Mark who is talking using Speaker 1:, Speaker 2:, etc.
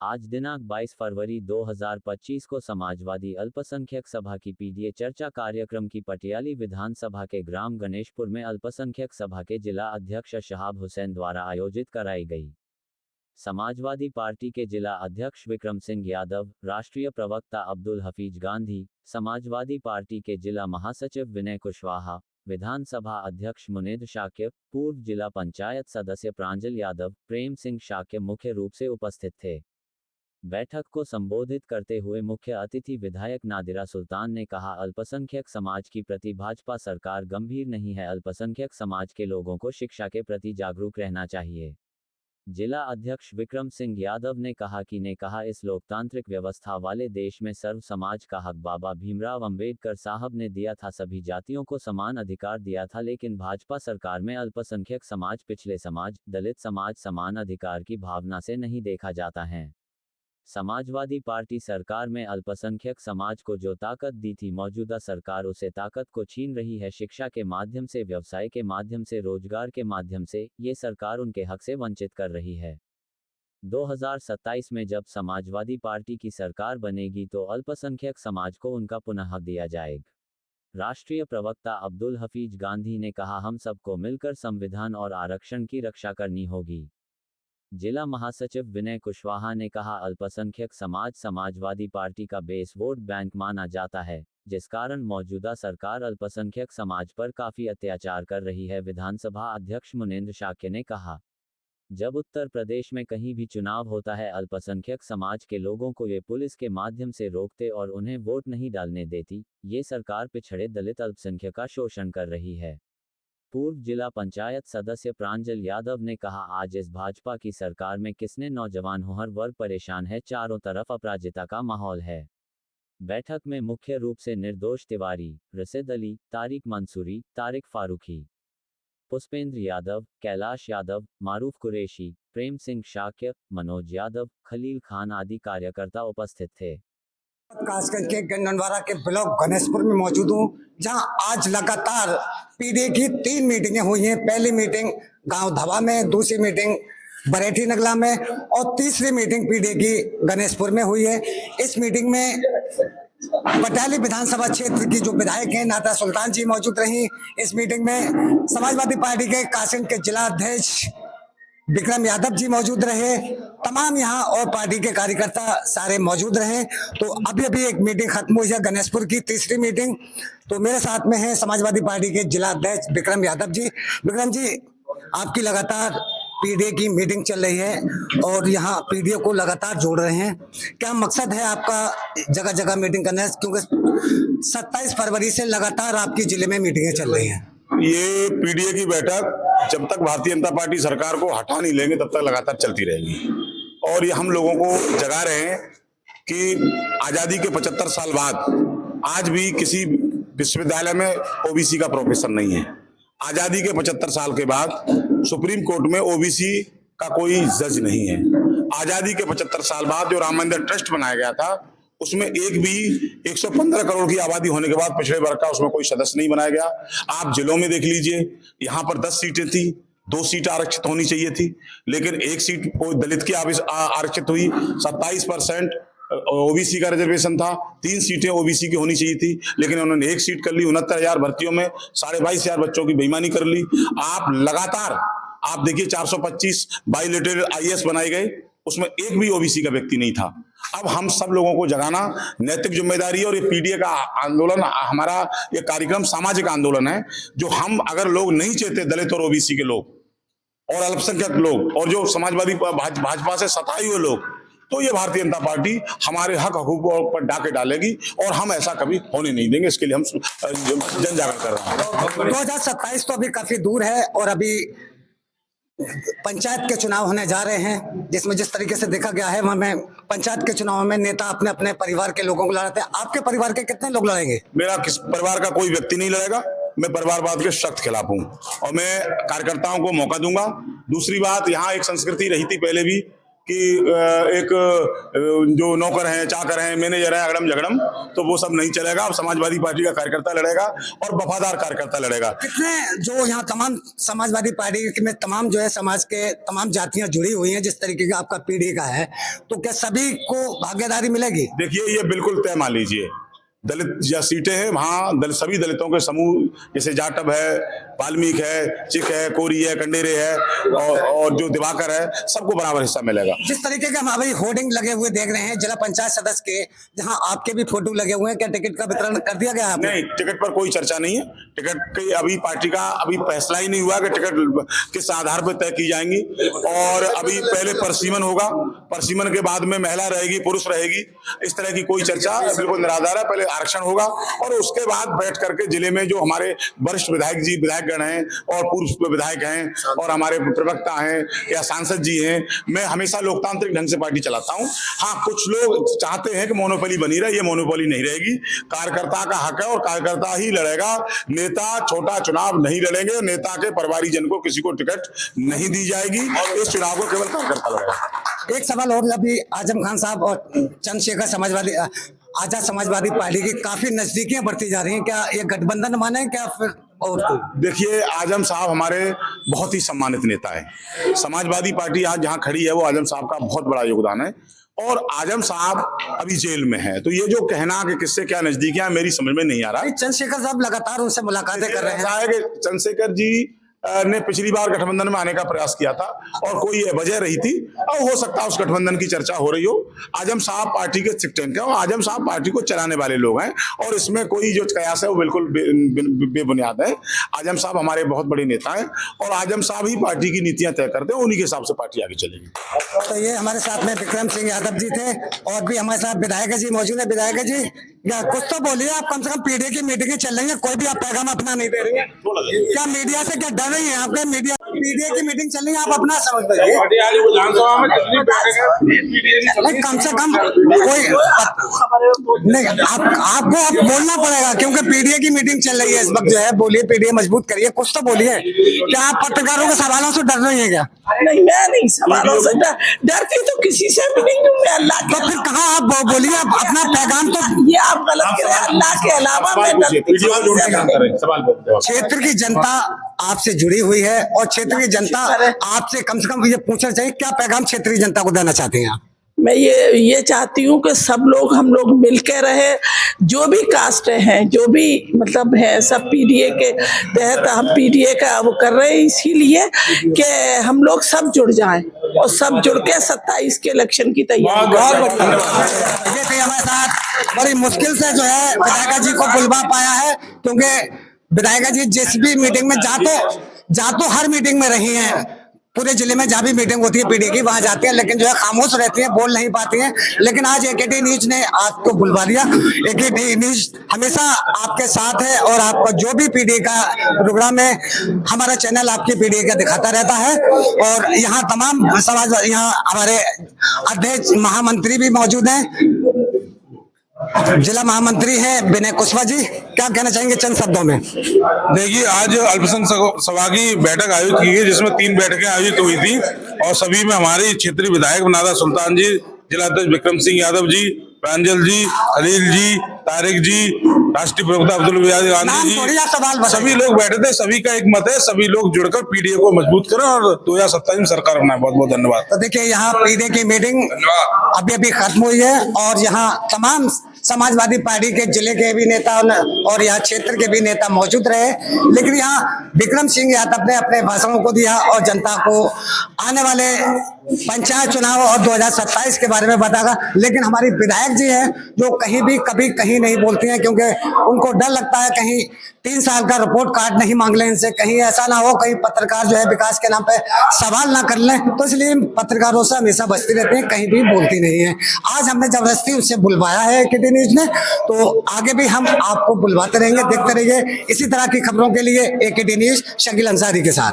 Speaker 1: आज दिनांक 22 फरवरी 2025 को समाजवादी अल्पसंख्यक सभा की पीडीए चर्चा कार्यक्रम की पटियाली विधानसभा के ग्राम गणेशपुर में अल्पसंख्यक सभा के जिला अध्यक्ष शहाब हुसैन द्वारा आयोजित कराई गई। समाजवादी पार्टी के जिला अध्यक्ष विक्रम सिंह यादव, राष्ट्रीय प्रवक्ता अब्दुल हफीज गांधी, समाजवादी पार्टी के जिला महासचिव विनय कुशवाहा, विधानसभा अध्यक्ष मुनीद शाक्य, पूर्व जिला पंचायत सदस्य प्रांजल यादव, प्रेम सिंह शाक्य मुख्य रूप से उपस्थित थे। बैठक को संबोधित करते हुए मुख्य अतिथि विधायक नादिरा सुल्तान ने कहा, अल्पसंख्यक समाज की प्रति भाजपा सरकार गंभीर नहीं है। अल्पसंख्यक समाज के लोगों को शिक्षा के प्रति जागरूक रहना चाहिए। जिला अध्यक्ष विक्रम सिंह यादव ने कहा इस लोकतांत्रिक व्यवस्था वाले देश में सर्व समाज का हक बाबा भीमराव अंबेडकर साहब ने दिया था। सभी जातियों को समान अधिकार दिया था, लेकिन भाजपा सरकार में अल्पसंख्यक समाज, पिछले समाज, दलित समाज समान अधिकार की भावना से नहीं देखा जाता है। समाजवादी पार्टी सरकार में अल्पसंख्यक समाज को जो ताकत दी थी, मौजूदा सरकार उसे ताकत को छीन रही है। शिक्षा के माध्यम से, व्यवसाय के माध्यम से, रोजगार के माध्यम से ये सरकार उनके हक से वंचित कर रही है। 2027 में जब समाजवादी पार्टी की सरकार बनेगी तो अल्पसंख्यक समाज को उनका पुनः हक दिया जाएगा। राष्ट्रीय प्रवक्ता अब्दुल हफीज गांधी ने कहा, हम सबको मिलकर संविधान और आरक्षण की रक्षा करनी होगी। जिला महासचिव विनय कुशवाहा ने कहा, अल्पसंख्यक समाज समाजवादी पार्टी का बेस वोट बैंक माना जाता है, जिस कारण मौजूदा सरकार अल्पसंख्यक समाज पर काफी अत्याचार कर रही है। विधानसभा अध्यक्ष मुनीद शाक्य ने कहा, जब उत्तर प्रदेश में कहीं भी चुनाव होता है, अल्पसंख्यक समाज के लोगों को ये पुलिस के माध्यम से रोकते और उन्हें वोट नहीं डालने देती। ये सरकार पिछड़े दलित अल्पसंख्यक का शोषण कर रही है। पूर्व जिला पंचायत सदस्य प्रांजल यादव ने कहा, आज इस भाजपा की सरकार में किसने नौजवान हो, हर वर्ग परेशान है, चारों तरफ अपराजिता का माहौल है। बैठक में मुख्य रूप से निर्दोष तिवारी, रशीद अली, तारिक मंसूरी, तारिक फारूकी, पुष्पेंद्र यादव, कैलाश यादव, मारूफ कुरैशी, प्रेम सिंह शाक्य, मनोज यादव, खलील खान आदि कार्यकर्ता उपस्थित थे।
Speaker 2: खासकर के गंडनवारा के ब्लॉक गणेशपुर में मौजूद हूँ, जहां आज लगातार पीडीए की 3 मीटिंगें हुई हैं। पहली मीटिंग गांव धवा में, दूसरी मीटिंग बरेठी नगला में और तीसरी मीटिंग पीडीए की गणेशपुर में हुई है। इस मीटिंग में पटियाली विधानसभा क्षेत्र की जो विधायक हैं नादिरा सुल्तान जी मौजूद रही। इस मीटिंग में समाजवादी पार्टी के कासिम के जिला अध्यक्ष विक्रम यादव जी मौजूद रहे। तमाम यहाँ और पार्टी के कार्यकर्ता सारे मौजूद रहे। तो अभी एक मीटिंग खत्म हुई है, गणेशपुर की तीसरी मीटिंग। तो मेरे साथ में है समाजवादी पार्टी के जिला अध्यक्ष विक्रम यादव जी। विक्रम जी, आपकी लगातार पीडीए की मीटिंग चल रही है और यहाँ पीडीए को लगातार जोड़ रहे हैं, क्या मकसद है आपका जगह जगह मीटिंग करना है? क्योंकि 27 फरवरी से लगातार आपकी जिले में मीटिंगें चल रही हैं।
Speaker 3: ये पीडीए की बैठक जब तक भारतीय जनता पार्टी सरकार को हटा नहीं लेंगे तब तक लगातार चलती रहेगी। और ये हम लोगों को जगा रहे हैं कि आजादी के 75 साल बाद आज भी किसी विश्वविद्यालय में ओबीसी का प्रोफेसर नहीं है। आजादी के 75 साल के बाद सुप्रीम कोर्ट में ओबीसी का कोई जज नहीं है। आजादी के 75 साल बाद जो राम मंदिर ट्रस्ट बनाया गया था, उसमें एक भी 115 करोड़ की आबादी होने के बाद पिछड़े वर्ग का उसमें कोई सदस्य नहीं बनाया गया। आप जिलों में देख लीजिए, यहाँ पर 10 सीटें थी, 2 सीट आरक्षित होनी चाहिए थी, लेकिन 1 सीट कोई दलित की आरक्षित हुई। 27% ओबीसी का रिजर्वेशन था, 3 सीटें ओबीसी की होनी चाहिए थी, लेकिन उन्होंने 1 सीट कर ली। 69,000 भर्तियों में 22,500 बच्चों की बेईमानी कर ली। आप लगातार आप देखिए 425 बाइलेटरल आईएएस बनाए गए, उसमें एक भी ओबीसी का व्यक्ति नहीं था। अब हम सब लोगों को जगाना नैतिक जिम्मेदारी है। और ये पीडीए का आंदोलन, हमारा ये कार्यक्रम सामाजिक आंदोलन है, जो हम अगर लोग नहीं चाहते, दलित और ओबीसी के लोग और अल्पसंख्यक लोग और जो समाजवादी भाजपा से सताए हुए लोग, तो ये भारतीय जनता पार्टी हमारे हक हकूकों पर डाके डालेगी और हम ऐसा कभी होने नहीं देंगे। इसके लिए हम जन जागरण कर रहे हैं।
Speaker 2: 2027 तो अभी काफी दूर है और अभी पंचायत के चुनाव होने जा रहे हैं, जिसमें जिस तरीके से देखा गया है, वहां पंचायत के चुनाव में नेता अपने अपने परिवार के लोगों को लड़ाते हैं। आपके परिवार के कितने लोग लड़ेंगे?
Speaker 3: मेरा किस परिवार का कोई व्यक्ति नहीं लड़ेगा। मैं परिवारवाद के सख्त खिलाफ हूं और मैं कार्यकर्ताओं को मौका दूंगा। दूसरी बात, यहाँ एक संस्कृति रही थी पहले भी कि एक जो नौकर हैं, चाकर हैं, मैनेजर हैं, अगड़म झगड़म, तो वो सब नहीं चलेगा। अब समाजवादी पार्टी का कार्यकर्ता लड़ेगा और वफादार कार्यकर्ता लड़ेगा।
Speaker 2: कितने जो यहाँ तमाम समाजवादी पार्टी में तमाम जो है समाज के तमाम जातियां जुड़ी हुई हैं, जिस तरीके का आपका पीढ़ी का है, तो क्या सभी को भागीदारी मिलेगी?
Speaker 3: देखिए, ये बिल्कुल तय मान लीजिए, दलित या सीटें हैं वहाँ सभी दलितों के समूह, जैसे जाटव है, वाल्मीक है, चिक है, कोरी है, कंडेरे है और जो दिवाकर है, सबको बराबर हिस्सा मिलेगा।
Speaker 2: जिस तरीके के हम अभी होर्डिंग लगे हुए देख रहे हैं जिला पंचायत सदस्य के, जहां आपके भी फोटो लगे हुए हैं, क्या टिकट का वितरण कर दिया गया है?
Speaker 3: नहीं, टिकट पर कोई चर्चा नहीं है। टिकट की अभी पार्टी का अभी फैसला ही नहीं हुआ कि टिकट किस आधार पर तय की जाएंगी। और अभी पहले परसीमन होगा, परसीमन के बाद में महिला रहेगी, पुरुष रहेगी, इस तरह की कोई चर्चा बिल्कुल निराधार है। पहले आरक्षण होगा और उसके बाद बैठ करके जिले में जो हमारे वरिष्ठ विधायकगण हैं और पूर्व विधायक हैं और हमारे प्रवक्ता हैं या सांसद जी हैं, मैं हमेशा लोकतांत्रिक ढंग से पार्टी चलाता हूं। हाँ, कुछ लोग चाहते हैं कि मोनोपोली बनी रहे, ये मोनोपोली नहीं रहेगी। कार्यकर्ता का हक है और कार्यकर्ता ही लड़ेगा। नेता छोटा चुनाव नहीं लड़ेंगे, नेता के परिवारी जन को किसी को टिकट नहीं दी जाएगी और इस चुनाव को केवल कार्यकर्ता लड़ेगा।
Speaker 2: एक सवाल और, अभी आजम खान साहब और चंद्रशेखर आजाद समाजवादी पार्टी की काफी नजदीकियां बढ़ती जा रही हैं, क्या ये गठबंधन माने क्या फिर और कोई?
Speaker 3: देखिए, आजम साहब हमारे बहुत ही सम्मानित नेता है। समाजवादी पार्टी आज जहां खड़ी है वो आजम साहब का बहुत बड़ा योगदान है और आजम साहब अभी जेल में है, तो ये जो कहना कि किससे क्या नजदीकियां मेरी समझ में नहीं आ रहा।
Speaker 2: चंद्रशेखर साहब लगातार उनसे मुलाकातें कर रहे हैं।
Speaker 3: चंद्रशेखर जी ने पिछली बार गठबंधन में आने का प्रयास किया था और कोई वजह रही थी, और हो सकता है उस गठबंधन की चर्चा हो रही हो। आजम साहब पार्टी के थिंक टैंक है और आजम साहब पार्टी को चलाने वाले लोग हैं और इसमें कोई जो कयास है वो बिल्कुल बेबुनियाद है। आजम साहब हमारे बहुत बड़े नेता हैं और आजम साहब ही पार्टी की नीतियां तय करते हैं, उन्हीं के हिसाब से पार्टी आगे चलेगी।
Speaker 2: तो ये हमारे साथ में विक्रम सिंह यादव जी थे और भी हमारे साथ विधायक जी मौजूद है। विधायक जी, या कुछ तो बोलिए, आप कम से कम पीडीए की मीटिंगें चल रही है, कोई भी आप पैगाम अपना नहीं दे रही है, क्या मीडिया से क्या डर रही है? आपके मीडिया पीडीए की मीटिंग चल रही है, आप अपना समझ लीजिए। कम से कम कोई नहीं, आपको आप बोलना पड़ेगा क्योंकि पीडीए की मीटिंग चल रही है इस वक्त जो है। बोलिए, पीडीए मजबूत करिए, कुछ तो बोलिए। क्या आप पत्रकारों के सवालों से डर रही है क्या?
Speaker 4: नहीं, मैं नहीं सवालों से डरती तो किसी से भी नहीं हूँ मैं। अल्लाह
Speaker 2: तो फिर कहाँ आप बोलिए अपना पैगाम। तो
Speaker 4: ये आप गलत कह रहे हैं, अल्लाह के अलावा मैं
Speaker 2: क्षेत्र की जनता आपसे जुड़ी हुई है और क्षेत्र की जनता आपसे कम से कम ये पूछना चाहिए, क्या पैगाम क्षेत्रीय जनता को देना चाहते हैं आप?
Speaker 4: मैं ये चाहती हूँ कि सब लोग हम लोग मिलकर रहे, जो भी कास्ट हैं, जो भी मतलब है, सब पीडीए के तहत हम पीडीए का वो कर रहे हैं, इसीलिए कि हम लोग सब जुड़ जाएं और सब जुड़ के 27 के इलेक्शन की तैयारी।
Speaker 2: ये थे हमारे साथ, बड़ी मुश्किल से जो है विधायका जी को बुलवा पाया है, क्योंकि विधायका जी जिस भी मीटिंग में जा तो हर मीटिंग में रही हैं, पूरे जिले में जहाँ भी मीटिंग होती है पीडीए की वहां जाती है, लेकिन जो है खामोश रहती है, बोल नहीं पाती हैं। लेकिन आज एकेटी न्यूज ने आपको बुलवा दिया। एकेटी न्यूज हमेशा आपके साथ है और आपका जो भी पीडीए का प्रोग्राम है, हमारा चैनल आपकी पीडीए का दिखाता रहता है। और यहाँ तमाम समाज, यहाँ हमारे अध्यक्ष महामंत्री भी मौजूद हैं, जिला महामंत्री है विनय कुशवाहा जी, क्या कहना चाहेंगे चंद शब्दों में?
Speaker 5: देखिए, आज अल्पसंख्यक सभा की बैठक आयोजित की गई, जिसमें 3 बैठकें आयोजित हुई थी और सभी में हमारे क्षेत्रीय विधायक नादा सुल्तान जी, जिला अध्यक्ष विक्रम सिंह यादव जी, प्रांजल जी, खलील जी, तारिक जी, राष्ट्रीय प्रवक्ता अब्दुल गांधी जी, सभी लोग बैठे थे। सभी का एक मत है, सभी लोग जुड़कर पीडीए को मजबूत करें और 2027 में सरकार बनाए। बहुत बहुत धन्यवाद।
Speaker 2: तो देखिए, यहाँ पीडीए की मीटिंग अभी खत्म हुई है और यहाँ तमाम समाजवादी पार्टी के जिले के भी नेता और यहाँ क्षेत्र के भी नेता मौजूद रहे, लेकिन यहाँ विक्रम सिंह यादव ने अपने भाषणों को दिया और जनता को आने वाले पंचायत चुनाव और 2027 के बारे में बताया। लेकिन हमारी विधायक जी हैं जो कहीं भी कभी कहीं नहीं बोलती हैं, क्योंकि उनको डर लगता है कहीं 3 साल का रिपोर्ट कार्ड नहीं मांग लें इनसे, कहीं ऐसा ना हो कहीं पत्रकार जो है विकास के नाम पे सवाल ना कर लें, तो इसलिए पत्रकारों से हमेशा बचती रहती हैं, कहीं भी बोलती नहीं है। आज हमने जबरदस्ती उनसे बुलवाया है एकेटी न्यूज ने, तो आगे भी हम आपको बुलवाते रहेंगे। देखते रहिए इसी तरह की खबरों के लिए एकेटी न्यूज, शकील अंसारी के साथ।